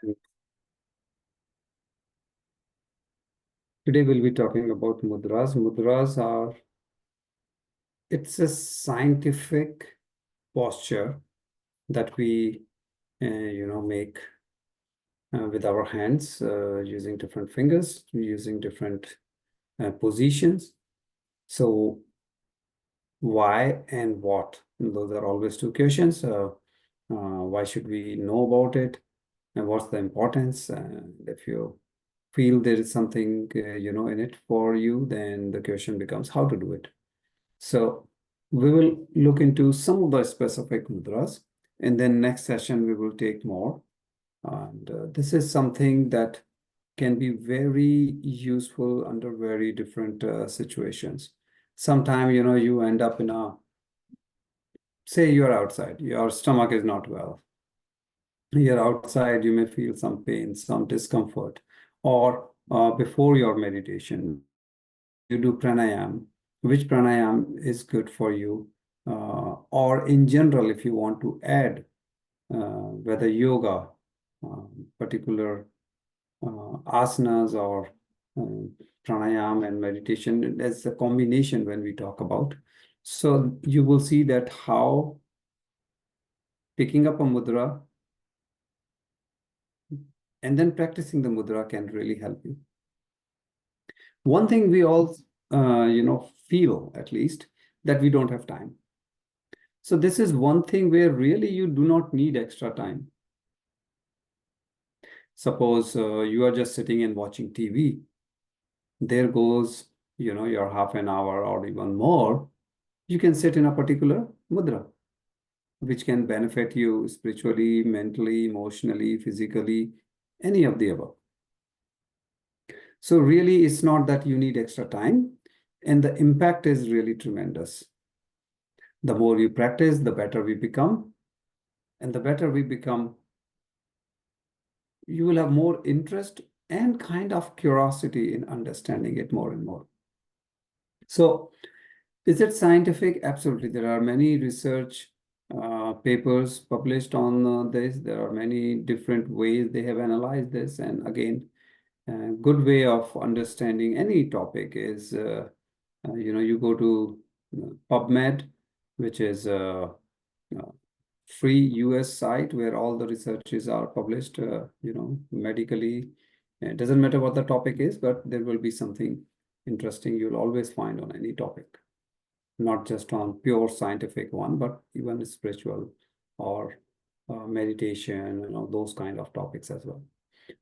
And today we'll be talking about mudras. It's a scientific posture that we, make with our hands, using different fingers, using different positions. So why and what? Those are always two questions. Why should we know about it? And what's the importance? And if you feel there is something, in it for you, then the question becomes how to do it. So we will look into some of the specific mudras, and then next session we will take more. And this is something that can be very useful under very different situations. Sometimes, you end up in say you're outside, your stomach is not well. You're outside, you may feel some pain, some discomfort, or before your meditation, you do pranayam, which pranayam is good for you, or in general, if you want to add, whether yoga, particular asanas or pranayam and meditation, as a combination when we talk about. So you will see that how picking up a mudra and then practicing the mudra can really help you. One thing we all, feel at least that we don't have time. So this is one thing where really you do not need extra time. Suppose you are just sitting and watching TV. There goes, your half an hour or even more. You can sit in a particular mudra, which can benefit you spiritually, mentally, emotionally, physically, any of the above. So really, it's not that you need extra time, and the impact is really tremendous. The more you practice, the better we become. And the better we become, you will have more interest and kind of curiosity in understanding it more and more. So is it scientific? Absolutely. There are many research papers published on this. There are many different ways they have analyzed this. And again, a good way of understanding any topic is, you go to PubMed, which is a free US site where all the researches are published, medically. It doesn't matter what the topic is, but there will be something interesting you'll always find on any topic, not just on pure scientific one, but even spiritual or meditation, those kind of topics as well.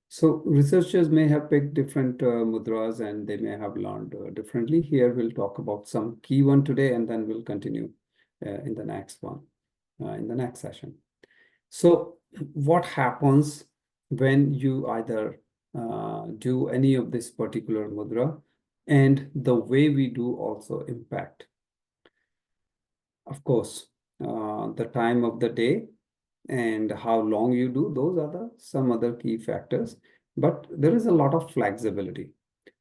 So researchers may have picked different mudras and they may have learned differently. Here we'll talk about some key one today, and then we'll continue in the next one, in the next session. So what happens when you either do any of this particular mudra, and the way we do also impact? Of course, the time of the day and how long you do, those are some other key factors. But there is a lot of flexibility.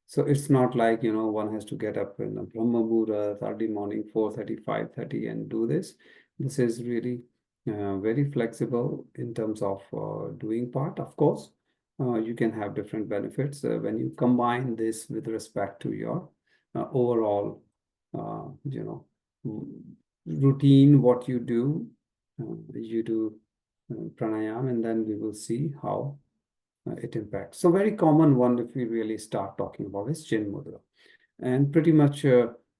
So it's not like, one has to get up in the Brahma Muhurt early morning, 4:30, 5:30 and do this. This is really very flexible in terms of doing part. Of course, you can have different benefits when you combine this with respect to your overall, routine, what you do. You do pranayam, and then we will see how it impacts. So very common one, if we really start talking about, is Chin Mudra. And pretty much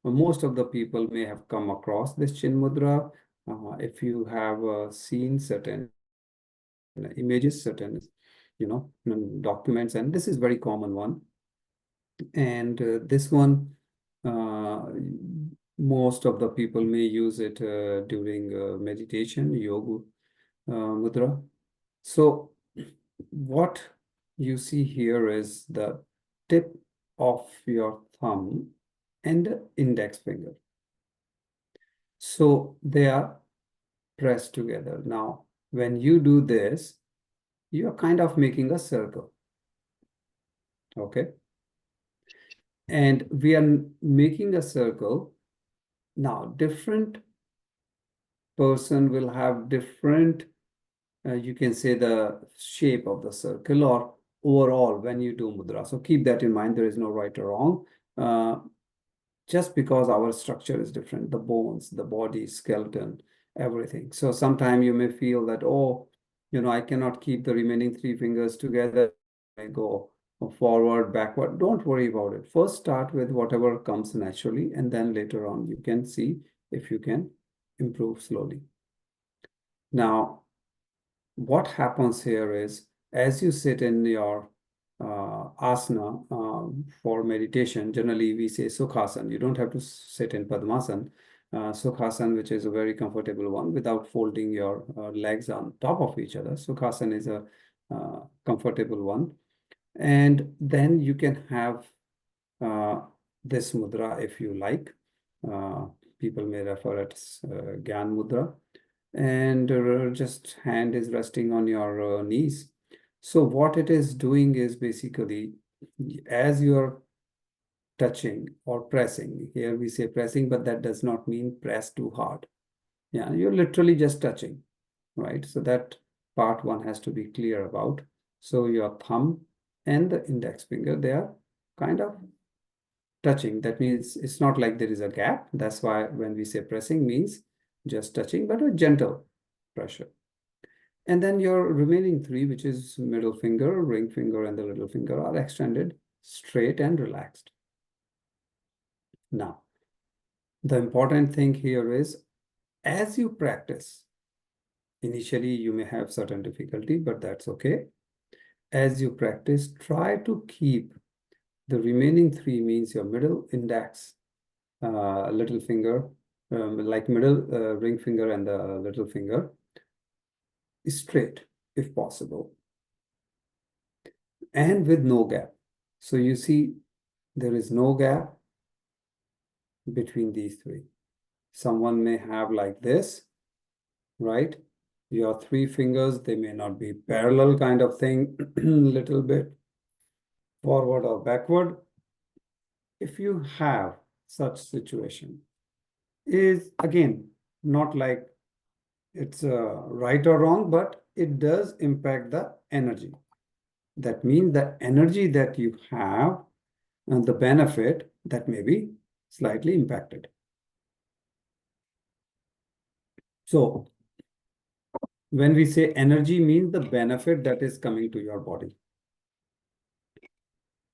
most of the people may have come across this Chin Mudra. If you have seen certain images, certain, documents, and this is very common one. And this one, most of the people may use it during meditation, yoga mudra. So what you see here is the tip of your thumb and index finger. So they are pressed together. Now, when you do this, you are kind of making a circle. Okay. And we are making a circle. Now, different person will have different you can say the shape of the circle or overall when you do mudra. So keep that in mind. There is no right or wrong. Just because our structure is different, the bones, the body, skeleton, everything. So sometimes you may feel that, oh, I cannot keep the remaining three fingers together. I go forward, backward. Don't worry about it. First, start with whatever comes naturally, and then later on, you can see if you can improve slowly. Now, what happens here is as you sit in your asana for meditation, generally we say Sukhasana. You don't have to sit in Padmasana. Sukhasana, which is a very comfortable one without folding your legs on top of each other. Sukhasana is a comfortable one. And then you can have this mudra if you like. People may refer it as Gyan Mudra. And just hand is resting on your knees. So what it is doing is basically as you're touching or pressing, here we say pressing, but that does not mean press too hard. Yeah, you're literally just touching, right? So that part one has to be clear about. So your thumb and the index finger, they are kind of touching. That means it's not like there is a gap. That's why when we say pressing means just touching, but a gentle pressure. And then your remaining three, which is middle finger, ring finger, and the little finger, are extended straight and relaxed. Now, the important thing here is as you practice, initially you may have certain difficulty, but that's okay. As you practice, try to keep the remaining three, means your middle, index, little finger, like middle ring finger and the little finger, straight if possible, and with no gap. So you see, there is no gap between these three. Someone may have like this, right? Your three fingers, they may not be parallel kind of thing, little bit forward or backward. If you have such situation, is again not like it's right or wrong, but it does impact the energy. That means the energy that you have and the benefit that may be slightly impacted. So when we say energy, means the benefit that is coming to your body.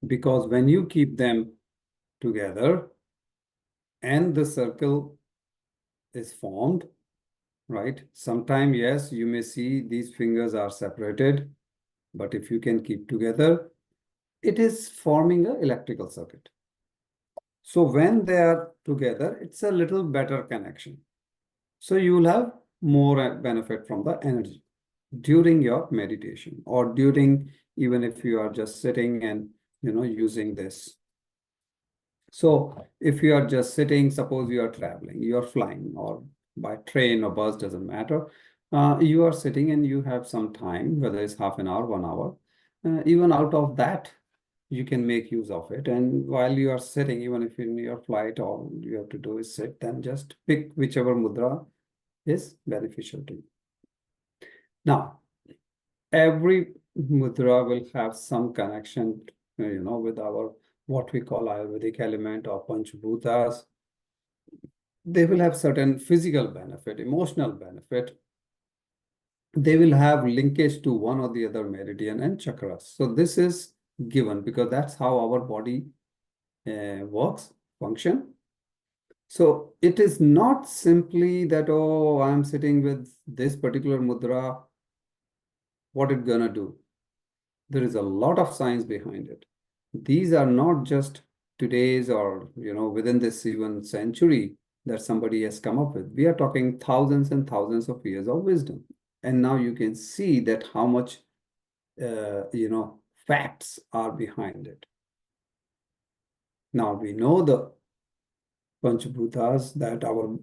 Because when you keep them together and the circle is formed, right? Sometime, yes, you may see these fingers are separated, but if you can keep together, it is forming an electrical circuit. So when they are together, it's a little better connection. So you will have more benefit from the energy during your meditation or during, even if you are just sitting and, using this. So if you are just sitting, suppose you are traveling, you are flying or by train or bus, doesn't matter. You are sitting and you have some time, whether it's half an hour, 1 hour, even out of that, you can make use of it. And while you are sitting, even if in your flight, all you have to do is sit, then just pick whichever mudra is beneficial to you. Now, every mudra will have some connection, with our what we call Ayurvedic element or Panchbhutas. They will have certain physical benefit, emotional benefit. They will have linkage to one or the other meridian and chakras. So this is given because that's how our body works, function. So it is not simply that, oh, I'm sitting with this particular mudra, what it's gonna do. There is a lot of science behind it. These are not just today's or, within this even century that somebody has come up with. We are talking thousands and thousands of years of wisdom. And now you can see that how much, facts are behind it. Now we know the Panchbhutas that our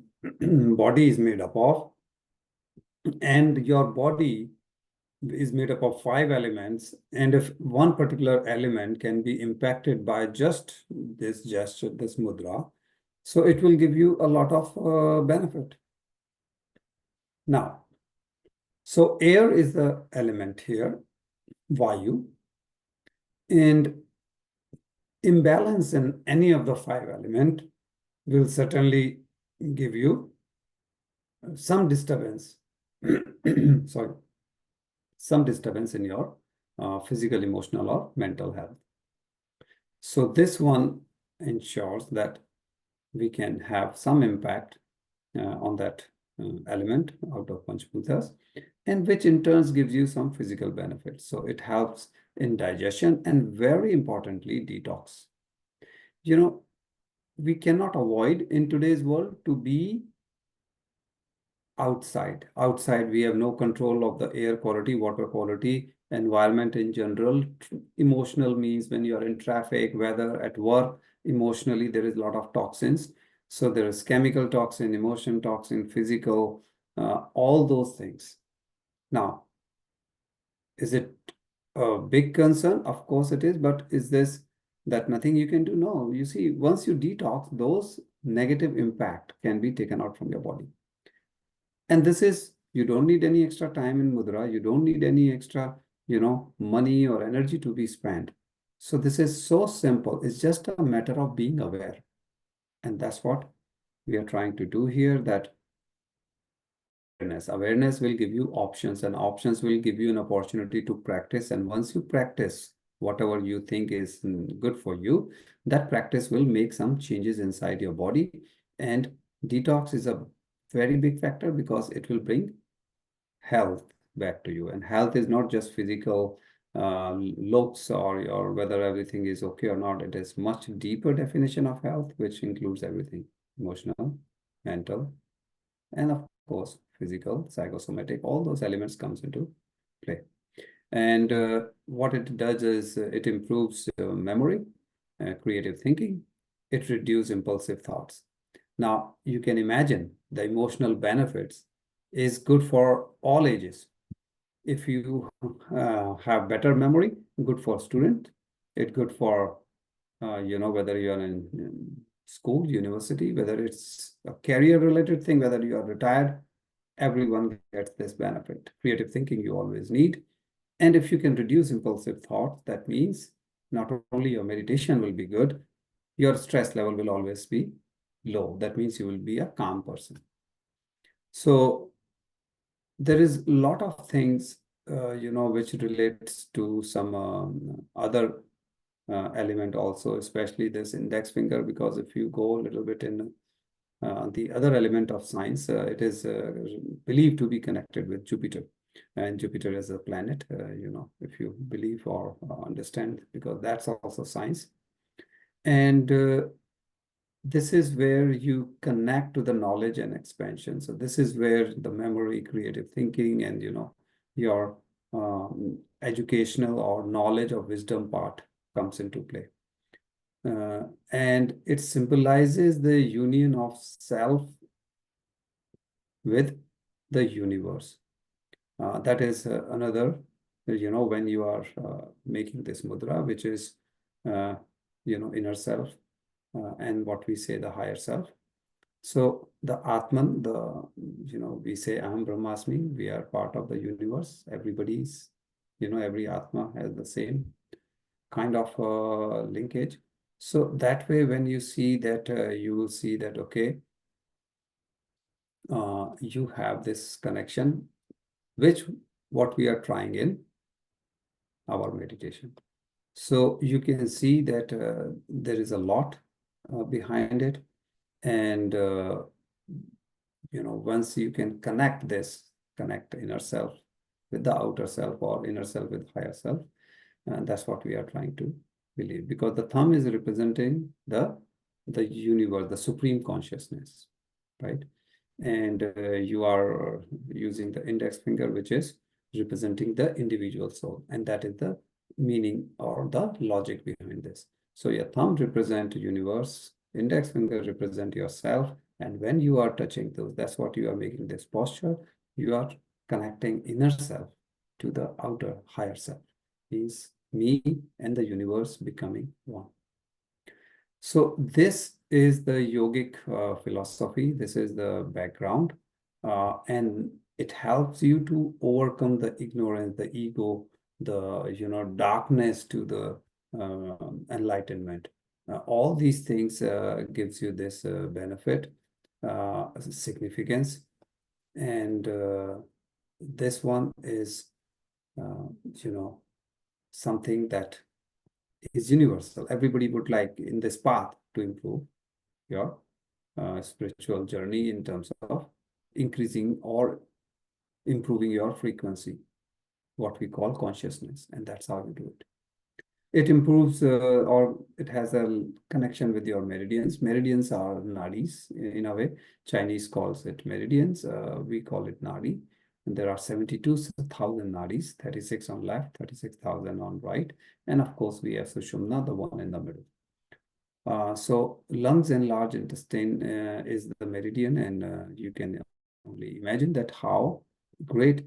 body is made up of, and your body is made up of 5 elements. And if one particular element can be impacted by just this gesture, this mudra, so it will give you a lot of benefit. Now, So air is the element here, Vayu, and imbalance in any of the five elements will certainly give you some disturbance. Sorry, some disturbance in your physical, emotional, or mental health. So this one ensures that we can have some impact on that element out of Panchbhutas, and which in turn gives you some physical benefits. So it helps in digestion and very importantly, detox. You know, we cannot avoid in today's world to be outside. Outside, we have no control of the air quality, water quality, environment in general. Emotional means when you are in traffic, weather, at work, emotionally, there is a lot of toxins. So there is chemical toxin, emotion toxin, physical, all those things. Now, is it a big concern? Of course it is, but is this that nothing you can do? No, you see, once you detox, those negative impact can be taken out from your body. And this is, you don't need any extra time in mudra. You don't need any extra, money or energy to be spent. So this is so simple. It's just a matter of being aware. And that's what we are trying to do here, that awareness. Awareness will give you options, and options will give you an opportunity to practice. And once you practice whatever you think is good for you, that practice will make some changes inside your body. And detox is a very big factor because it will bring health back to you. And health is not just physical looks or whether everything is okay or not. It is much deeper definition of health, which includes everything: emotional, mental, and of course, physical, psychosomatic. All those elements comes into play. And what it does is it improves memory, creative thinking. It reduces impulsive thoughts. Now, you can imagine the emotional benefits is good for all ages. If you have better memory, good for student. It's good for, whether you're in school, university, whether it's a career-related thing, whether you are retired, everyone gets this benefit. Creative thinking you always need. And if you can reduce impulsive thought, that means not only your meditation will be good, your stress level will always be low. That means you will be a calm person. So there is a lot of things, which relates to some other element also, especially this index finger, because if you go a little bit in the other element of science, it is believed to be connected with Jupiter. And Jupiter is a planet, if you believe or understand, because that's also science. And this is where you connect to the knowledge and expansion. So this is where the memory, creative thinking, and your educational or knowledge or wisdom part comes into play. And it symbolizes the union of self with the universe. That is another, when you are making this mudra, which is, inner self, and what we say the higher self. So the Atman, we say Aham Brahmasmi, we are part of the universe. Everybody's, every Atma has the same kind of linkage. So that way, when you see that, you will see that, okay, you have this connection, which what we are trying in our meditation. So you can see that there is a lot behind it. And, once you can connect inner self with the outer self, or inner self with higher self, and that's what we are trying to believe, because the thumb is representing the universe, the supreme consciousness, right? And you are using the index finger, which is representing the individual soul, and that is the meaning or the logic behind this. So your thumb represent universe, index finger represent yourself, and when you are touching those, that's what you are making this posture. You are connecting inner self to the outer higher self. Means me and the universe becoming one. So this is the yogic philosophy. This is the background. And It helps you to overcome the ignorance, the ego, the darkness to the enlightenment. All these things gives you this benefit, significance, and this one is uh, you know something that is universal. Everybody would like in this path to improve your spiritual journey in terms of increasing or improving your frequency, what we call consciousness, and that's how we do it. It improves or it has a connection with your meridians. Meridians are nadis in a way. Chinese calls it meridians. We call it nadi. And there are 72,000 nadis, 36 on left, 36,000 on right. And of course, we have Sushumna, the one in the middle. So lungs and large intestine is the meridian, and you can only imagine that how great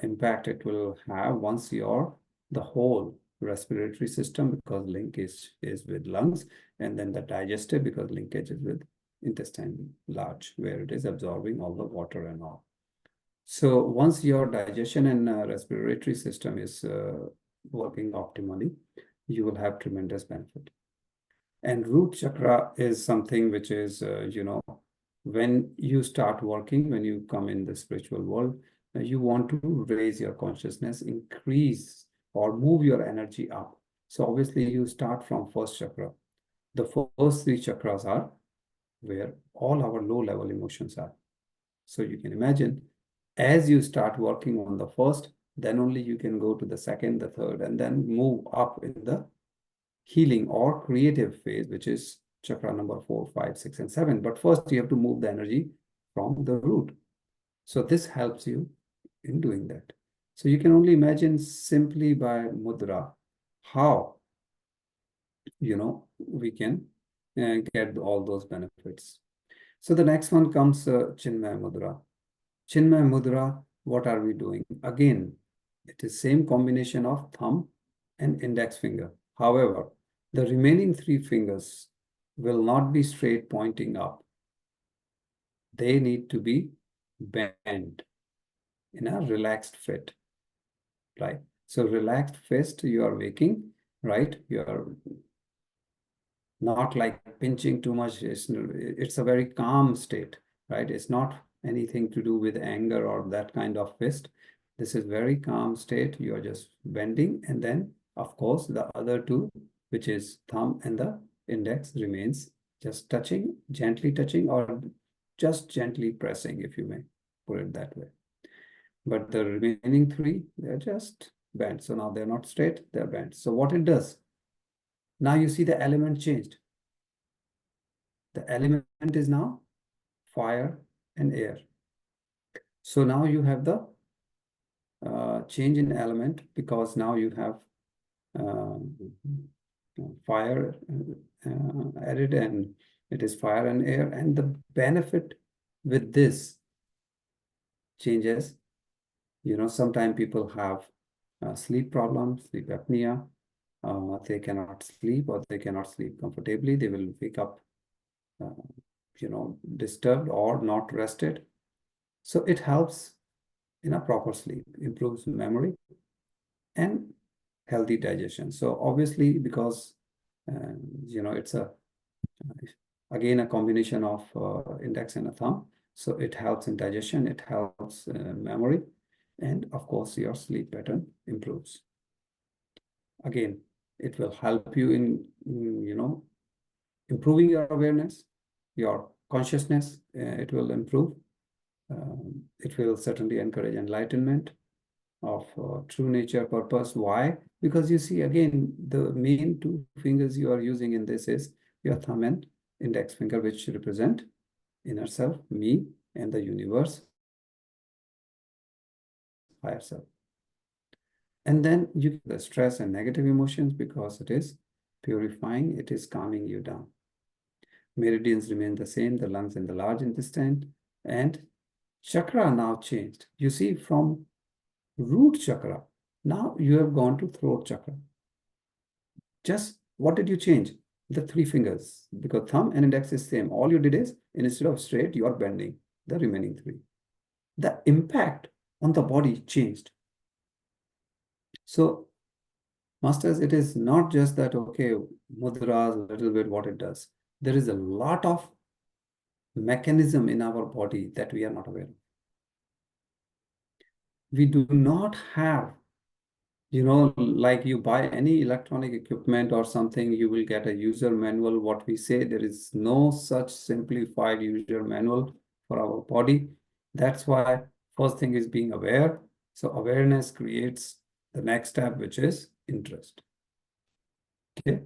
impact it will have once the whole respiratory system, because link is with lungs, and then the digestive, because linkage is with intestine large, where it is absorbing all the water and all. So once your digestion and respiratory system is working optimally, you will have tremendous benefit. And root chakra is something which is, when you start working, when you come in the spiritual world, you want to raise your consciousness, increase or move your energy up. So obviously you start from first chakra. The first three chakras are where all our low level emotions are. So you can imagine, as you start working on the first, then only you can go to the second, the third, and then move up in the healing or creative phase, which is chakra number 4, 5, 6, and 7. But first you have to move the energy from the root. So this helps you in doing that. So you can only imagine simply by mudra how we can get all those benefits. So the next one comes Chinmay Mudra. Chinmay Mudra, what are we doing? Again, it is same combination of thumb and index finger. However, the remaining three fingers will not be straight pointing up. They need to be bent in a relaxed fit, right? So relaxed fist, you are waking, right? You are not like pinching too much. It's a very calm state, right? It's not anything to do with anger or that kind of fist. This is very calm state. You are just bending, and then of course the other two, which is thumb and the index, remains just touching, gently touching, or just gently pressing, if you may put it that way. But the remaining three, they're just bent. So now they're not straight, they're bent. So what it does, now you see the element changed. The element is now fire and air. So now you have the change in element, because now you have fire added, and it is fire and air. And the benefit with this changes, sometimes people have sleep problems, sleep apnea. They cannot sleep, or they cannot sleep comfortably. They will wake up disturbed or not rested. So it helps in a proper sleep, improves memory and healthy digestion. So obviously, because it's again a combination of index and a thumb. So it helps in digestion, it helps memory, and of course your sleep pattern improves. Again, it will help you in improving your awareness, your consciousness. It will improve. It will certainly encourage enlightenment of true nature, purpose. Why? Because you see, again, the main two fingers you are using in this is your thumb and index finger, which represent inner self, me, and the universe, higher self. And then you get the stress and negative emotions, because it is purifying, it is calming you down. Meridians remain the same, the lungs and the large intestine, and chakra now changed. You see, from root chakra, now you have gone to throat chakra. Just what did you change? The three fingers, because thumb and index is same. All you did is, instead of straight, you are bending the remaining three. the impact on the body changed. So, masters, it is not just that, okay, mudras, a little bit what it does. There is a lot of mechanism in our body that we are not aware of. We do not have, like you buy any electronic equipment or something, you will get a user manual. What we say, there is no such simplified user manual for our body. That's why first thing is being aware. So awareness creates the next step, which is interest. Okay.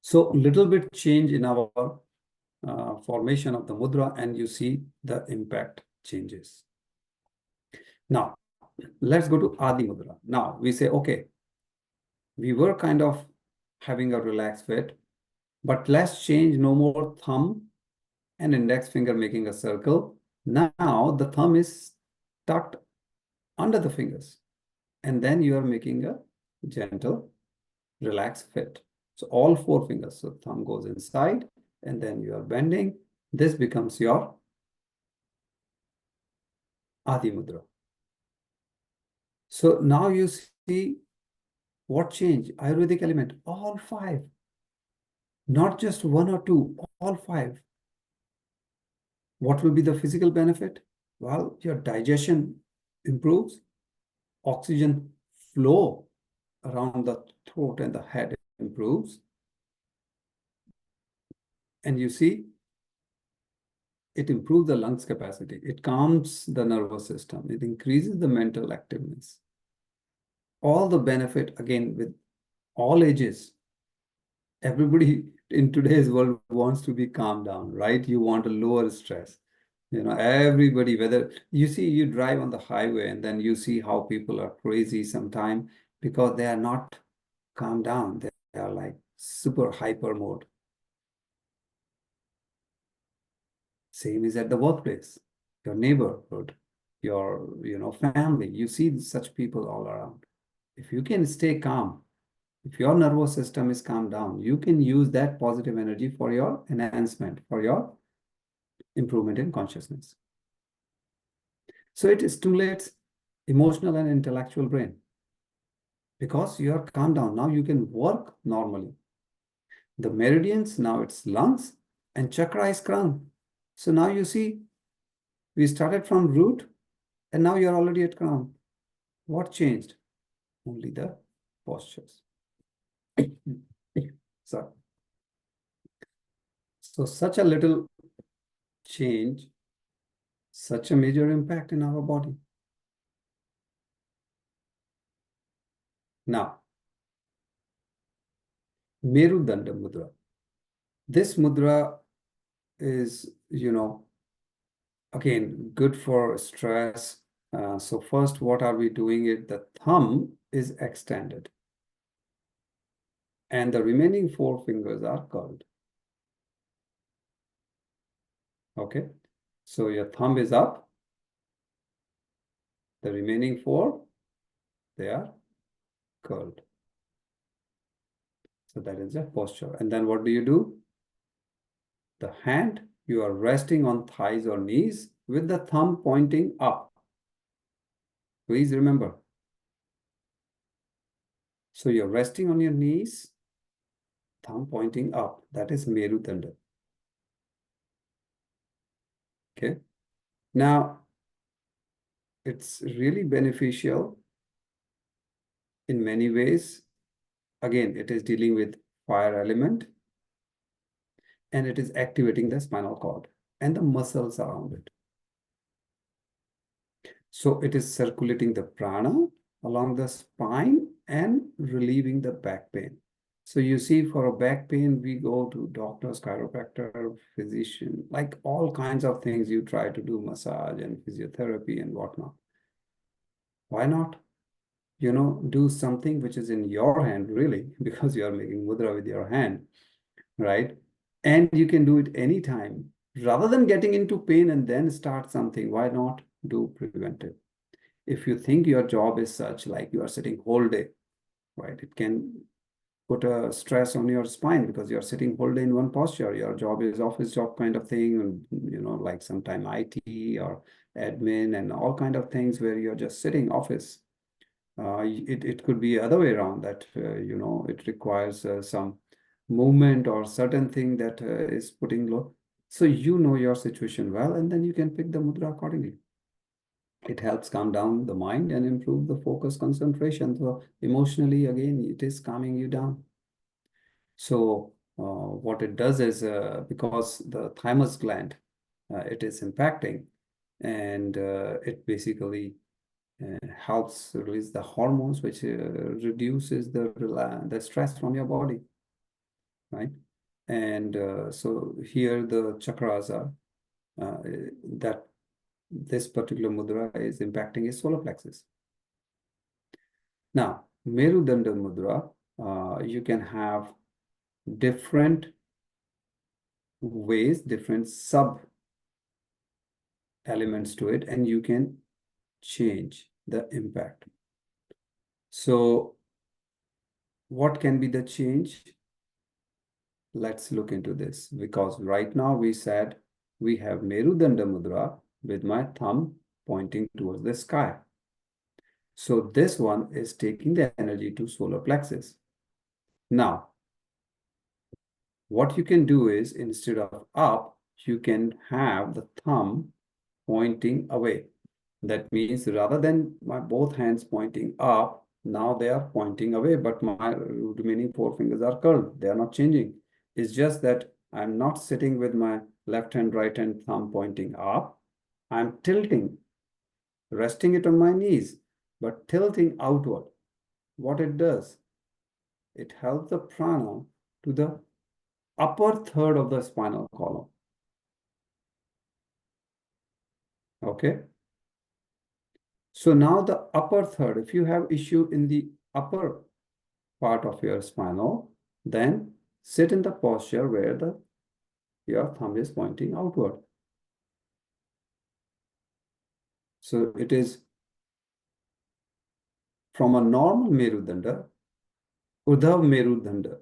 So little bit change in our formation of the mudra, and you see the impact changes. Now, let's go to Adi Mudra. Now, we say, okay, we were kind of having a relaxed fit, but let's change, no more thumb and index finger making a circle. Now, the thumb is tucked under the fingers, and then you are making a gentle, relaxed fit. So all four fingers, so thumb goes inside, and then you are bending. This becomes your Adi Mudra. So now you see what change? Ayurvedic element, all five, not just one or two, all five. What will be the physical benefit? Well, your digestion improves, oxygen flow around the throat and the head improves. And you see, it improves the lungs capacity. It calms the nervous system. It increases the mental activeness. All the benefit, again, with all ages. Everybody in today's world wants to be calmed down, right? You want to lower stress. Everybody, whether you see, you drive on the highway and then you see how people are crazy sometimes because they are not calmed down. They are like super hyper mode. Same is at the workplace, your neighborhood, your family. You see such people all around. If you can stay calm, if your nervous system is calmed down, you can use that positive energy for your enhancement, for your improvement in consciousness. So it stimulates emotional and intellectual brain because you are calmed down. Now you can work normally. The meridians, now it's lungs, and chakra is crown. So now you see, we started from root and now you're already at crown. What changed? Only the postures. Sorry. So such a little change, such a major impact in our body. Now, Merudanda Mudra. This mudra is, again, good for stress. So first, what are we doing? The thumb is extended and the remaining four fingers are curled. Okay, so your thumb is up, the remaining four, they are curled. So that is a posture. And then what do? The hand, you are resting on thighs or knees with the thumb pointing up. Please remember. So you're resting on your knees, thumb pointing up. That is Merudanda. Okay. Now, it's really beneficial in many ways. Again, it is dealing with fire element and it is activating the spinal cord and the muscles around it. So it is circulating the prana along the spine and relieving the back pain. So you see, for a back pain, we go to doctors, chiropractor, physician, like all kinds of things. You try to do massage and physiotherapy and whatnot. Why not, do something which is in your hand, really, because you are making mudra with your hand, right? And you can do it anytime. Rather than getting into pain and then start something, why not do preventive? If you think your job is such, like you are sitting whole day, right? It can put a stress on your spine because you're sitting whole day in one posture. Your job is office job kind of thing, and like sometime IT or admin and all kind of things where you're just sitting office. It could be other way around that it requires some movement or certain thing that is putting low. So you know your situation well, and then you can pick the mudra accordingly. It helps calm down the mind and improve the focus concentration. So emotionally, again, it is calming you down. So what it does is because the thymus gland, it is impacting, and it basically helps release the hormones, which reduces the stress from your body, right? And so here the chakras are that this particular mudra is impacting his solar plexus. Now, Merudanda mudra, you can have different ways, different sub elements to it, and you can change the impact. So what can be the change? Let's look into this, because right now we said we have Merudanda mudra with my thumb pointing towards the sky. So this one is taking the energy to solar plexus. Now, what you can do is instead of up, you can have the thumb pointing away. That means rather than my both hands pointing up, now they are pointing away, but my remaining four fingers are curled. They are not changing. It's just that I'm not sitting with my left hand, right hand thumb pointing up. I'm tilting, resting it on my knees, but tilting outward. What it does, it helps the prana to the upper third of the spinal column. Okay. So now the upper third, if you have issue in the upper part of your spinal, then sit in the posture where your thumb is pointing outward. So it is from a normal Merudanda, Urdhav Merudanda.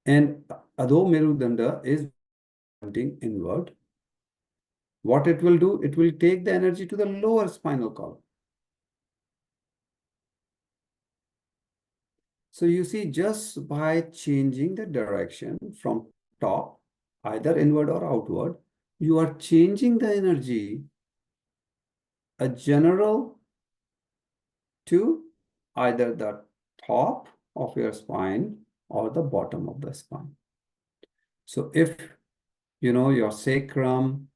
And Adho Merudanda is pointing inward. What it will do, it will take the energy to the lower spinal column. So you see, just by changing the direction from top, either inward or outward, you are changing the energy, a general to either the top of your spine or the bottom of the spine. So if your sacrum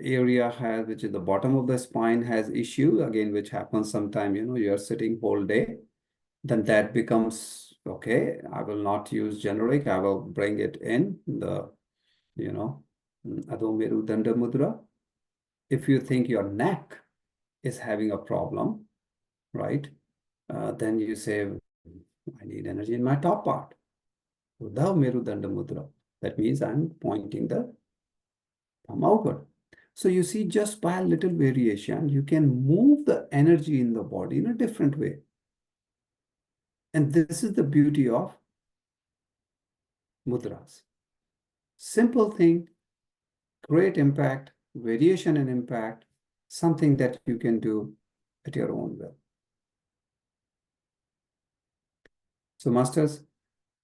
area has, which is the bottom of the spine, has issue, again, which happens sometime, you're sitting whole day, then that becomes okay. I will not use generic. I will bring it in the, Adho Merudanda Mudra. If you think your neck is having a problem, right? Then you say, I need energy in my top part. Urdhav Merudanda Mudra. That means I'm pointing the thumb outward. So you see, just by a little variation, you can move the energy in the body in a different way. And this is the beauty of mudras. Simple thing, great impact, variation in impact, something that you can do at your own will. So masters,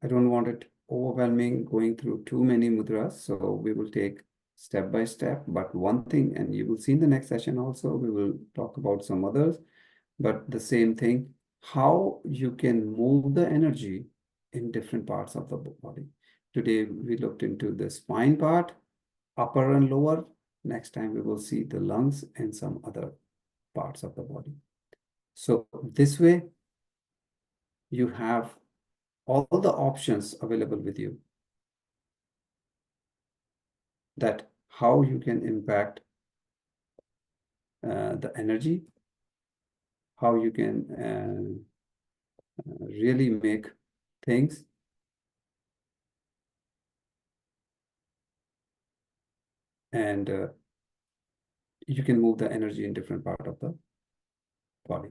I don't want it overwhelming going through too many mudras. So we will take step by step. But one thing, and you will see in the next session also, we will talk about some others, but the same thing, how you can move the energy in different parts of the body. Today, we looked into the spine part, upper and lower. Next time, we will see the lungs and some other parts of the body. So this way, you have all the options available with you, that how you can impact the energy, how you can really make things and you can move the energy in different part of the body.